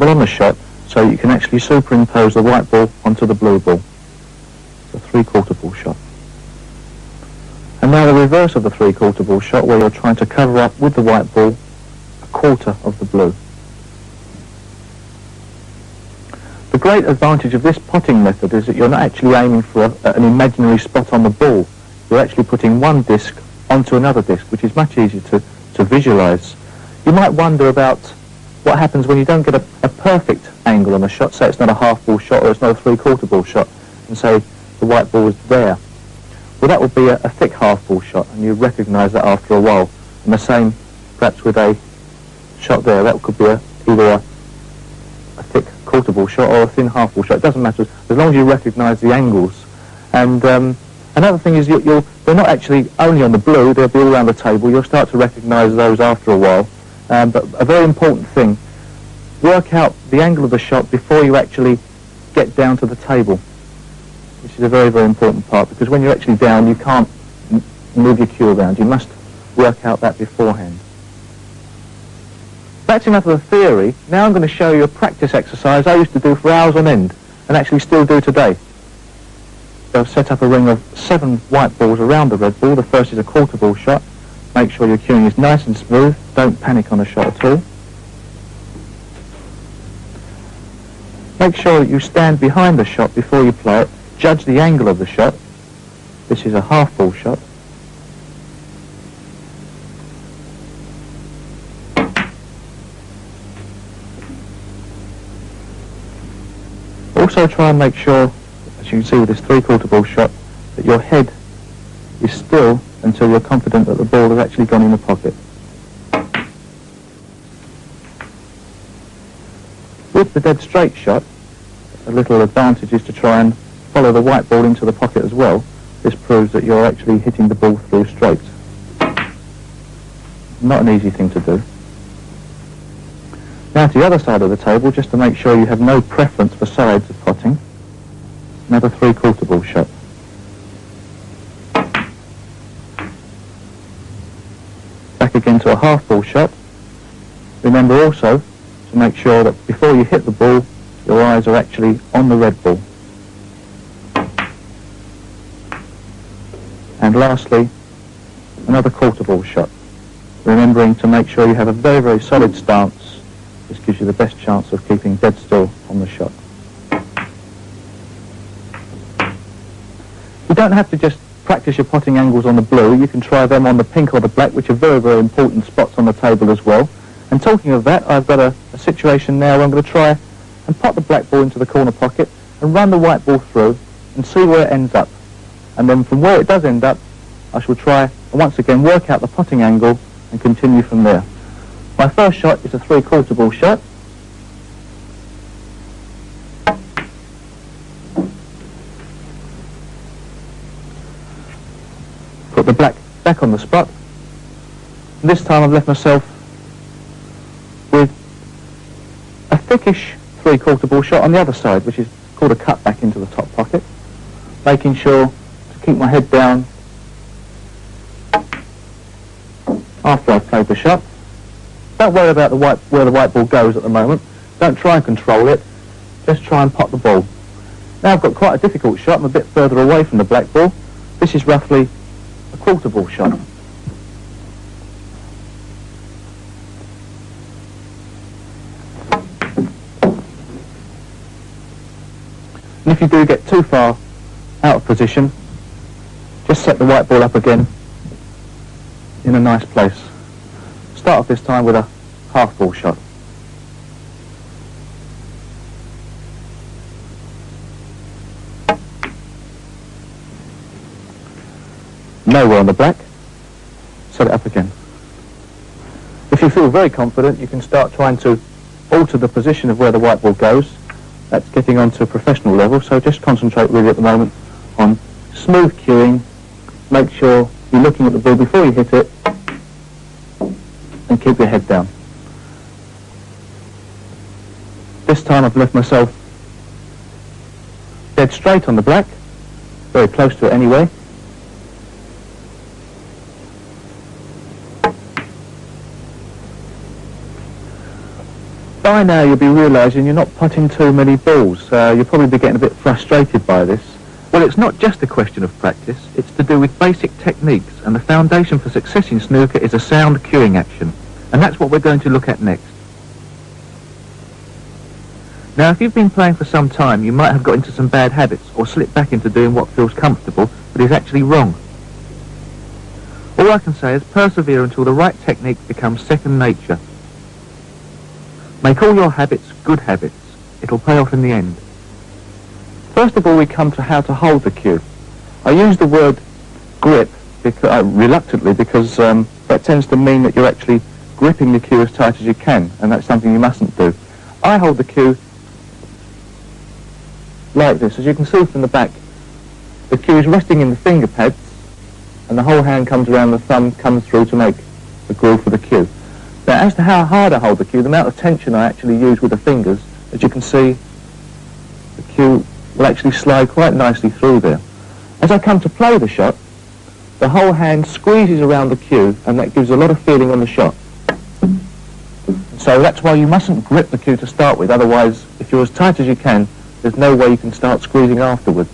comfortable on the shot, so you can actually superimpose the white ball onto the blue ball. It's a three-quarter ball shot. And now the reverse of the three-quarter ball shot, where you're trying to cover up with the white ball a quarter of the blue. The great advantage of this potting method is that you're not actually aiming for an imaginary spot on the ball. You're actually putting one disc onto another disc, which is much easier to visualise. You might wonder about what happens when you don't get a perfect angle on a shot, say it's not a half ball shot or it's not a three-quarter ball shot, and say the white ball is there. Well, that would be a thick half ball shot, and you recognise that after a while. And the same perhaps with a shot there. That could be either a thick quarter ball shot or a thin half ball shot. It doesn't matter, as long as you recognise the angles. And another thing is they're not actually only on the blue, they'll be all around the table. You'll start to recognise those after a while. But a very important thing, work out the angle of the shot before you actually get down to the table, which is a very, very important part, because when you're actually down, you can't move your cue around. You must work out that beforehand. That's enough of the theory. Now I'm going to show you a practice exercise I used to do for hours on end, and actually still do today. So I've set up a ring of 7 white balls around the red ball. The first is a quarter ball shot. Make sure your cueing is nice and smooth. Don't panic on the shot at all. Make sure that you stand behind the shot before you play it. Judge the angle of the shot. This is a half ball shot. Also try and make sure, as you can see with this three-quarter ball shot, that your head is still until you're confident that the ball has actually gone in the pocket. With the dead straight shot, a little advantage is to try and follow the white ball into the pocket as well. This proves that you're actually hitting the ball through straight. Not an easy thing to do. Now to the other side of the table, just to make sure you have no preference for sides of potting, another three-quarter ball shot. Back again to a half ball shot. Remember also to make sure that before you hit the ball, your eyes are actually on the red ball. And lastly, another quarter ball shot. Remembering to make sure you have a very, very solid stance. This gives you the best chance of keeping dead still on the shot. You don't have to just practice your potting angles on the blue. You can try them on the pink or the black, which are very, very important spots on the table as well. And talking of that, I've got a situation now where I'm going to try and pot the black ball into the corner pocket and run the white ball through and see where it ends up. And then from where it does end up, I shall try and once again work out the potting angle and continue from there. My first shot is a three-quarter ball shot. Put the black back on the spot. And this time I've left myself with a thickish three-quarter ball shot on the other side, which is called a cut back into the top pocket, making sure to keep my head down after I've played the shot. Don't worry about where the white ball goes at the moment. Don't try and control it. Just try and pot the ball. Now I've got quite a difficult shot. I'm a bit further away from the black ball. This is roughly a quarter ball shot. And if you do get too far out of position, just set the white ball up again in a nice place. Start off this time with a half ball shot. Nowhere on the black, set it up again. If you feel very confident, you can start trying to alter the position of where the white ball goes. That's getting on to a professional level, so just concentrate really at the moment on smooth cueing. Make sure you're looking at the ball before you hit it, and keep your head down. This time I've left myself dead straight on the black, very close to it anyway. By By now you'll be realising you're not putting too many balls. You'll probably be getting a bit frustrated by this. Well, it's not just a question of practice, it's to do with basic techniques, and the foundation for success in snooker is a sound cueing action, and that's what we're going to look at next. Now, if you've been playing for some time, you might have got into some bad habits or slipped back into doing what feels comfortable but is actually wrong. All I can say is persevere until the right technique becomes second nature. Make all your habits good habits. It'll pay off in the end. First of all, we come to how to hold the cue. I use the word grip reluctantly because that tends to mean that you're actually gripping the cue as tight as you can, and that's something you mustn't do. I hold the cue like this. As you can see from the back, the cue is resting in the finger pads, and the whole hand comes around, the thumb comes through to make the groove for the cue. Now, as to how hard I hold the cue, the amount of tension I actually use with the fingers, as you can see, the cue will actually slide quite nicely through there. As I come to play the shot, the whole hand squeezes around the cue, and that gives a lot of feeling on the shot. So that's why you mustn't grip the cue to start with, otherwise, if you're as tight as you can, there's no way you can start squeezing afterwards.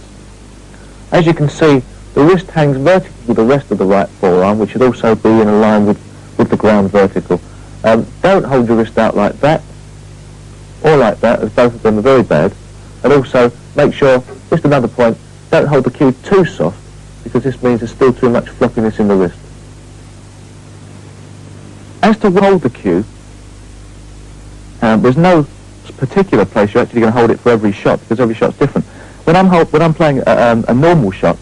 As you can see, the wrist hangs vertical with the rest of the right forearm, which should also be in a line with the ground vertical. Don't hold your wrist out like that, or like that, as both of them are very bad. And also, make sure, just another point, don't hold the cue too soft, because this means there's still too much floppiness in the wrist. As to hold the cue, there's no particular place you're actually going to hold it for every shot, because every shot's different. When I'm playing a normal shot,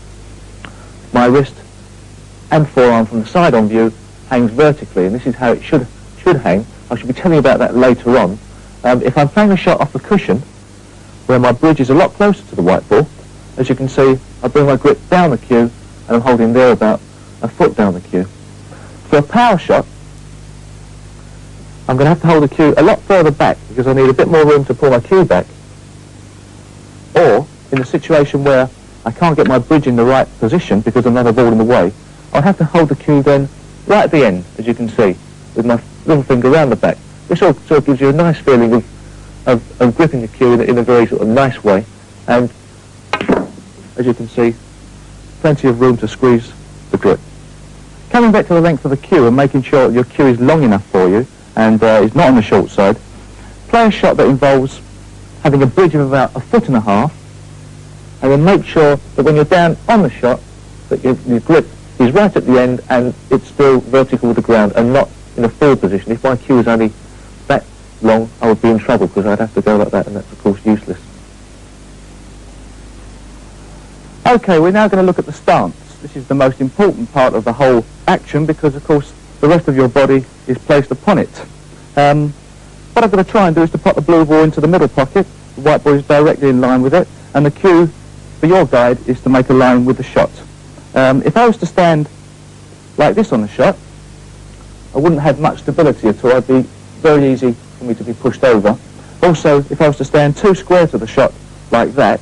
my wrist and forearm from the side on view hangs vertically, and this is how it should hang. I should be telling you about that later on. If I'm playing a shot off the cushion, where my bridge is a lot closer to the white ball, as you can see, I bring my grip down the cue, and I'm holding there about a foot down the cue. For a power shot, I'm going to have to hold the cue a lot further back, because I need a bit more room to pull my cue back. Or, in a situation where I can't get my bridge in the right position because another ball in the way, I'll have to hold the cue then right at the end, as you can see, with my little finger around the back. This sort of gives you a nice feeling of gripping the cue in a very sort of nice way, and as you can see, plenty of room to squeeze the grip. Coming back to the length of the cue and making sure that your cue is long enough for you and is not on the short side, play a shot that involves having a bridge of about 1.5 feet, and then make sure that when you're down on the shot, that your grip is right at the end and it's still vertical with the ground and not in a full position. If my cue is only that long, I would be in trouble because I'd have to go like that, and that's of course useless. Okay, we're now going to look at the stance. This is the most important part of the whole action because of course the rest of your body is placed upon it. What I'm going to try and do is to put the blue ball into the middle pocket, the white ball is directly in line with it, and the cue for your guide is to make a line with the shot. If I was to stand like this on the shot, I wouldn't have much stability at all. It'd be very easy for me to be pushed over. Also, if I was to stand too square to the shot like that,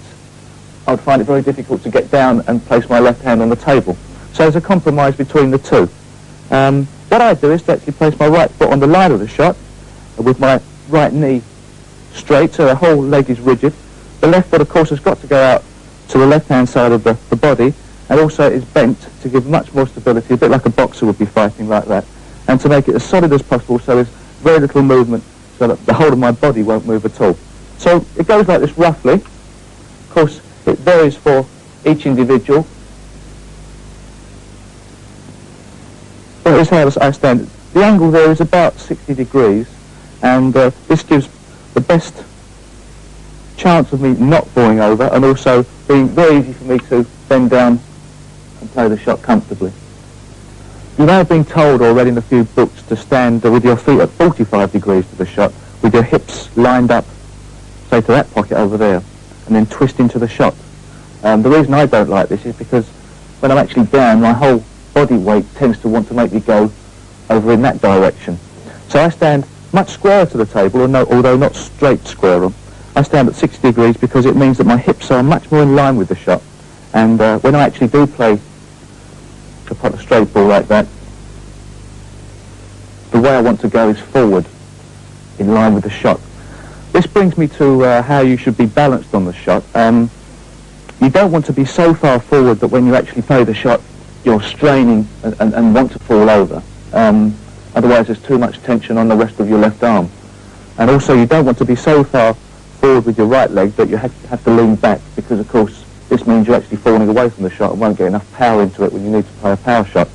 I would find it very difficult to get down and place my left hand on the table. So there's a compromise between the two. What I do is to actually place my right foot on the line of the shot with my right knee straight, so the whole leg is rigid. The left foot, of course, has got to go out to the left-hand side of the body, and also is bent to give much more stability, a bit like a boxer would be fighting like that, and to make it as solid as possible so there's very little movement, so that the whole of my body won't move at all. So it goes like this roughly. Of course, it varies for each individual. But here's how I stand. The angle there is about 60 degrees, and this gives the best chance of me not falling over, and also being very easy for me to bend down and play the shot comfortably. You may have been told already in a few books to stand with your feet at 45 degrees to the shot, with your hips lined up, say to that pocket over there, and then twist into the shot. The reason I don't like this is because when I'm actually down, my whole body weight tends to want to make me go over in that direction. So I stand much squarer to the table, although not straight square. I stand at 60 degrees because it means that my hips are much more in line with the shot. And when I actually do play to put a straight ball like that, the way I want to go is forward, in line with the shot. This brings me to how you should be balanced on the shot. You don't want to be so far forward that when you actually play the shot, you're straining and want to fall over. Otherwise, there's too much tension on the rest of your left arm. And also, you don't want to be so far forward with your right leg that you have to lean back, because, of course, this means you're actually falling away from the shot and won't get enough power into it when you need to play a power shot.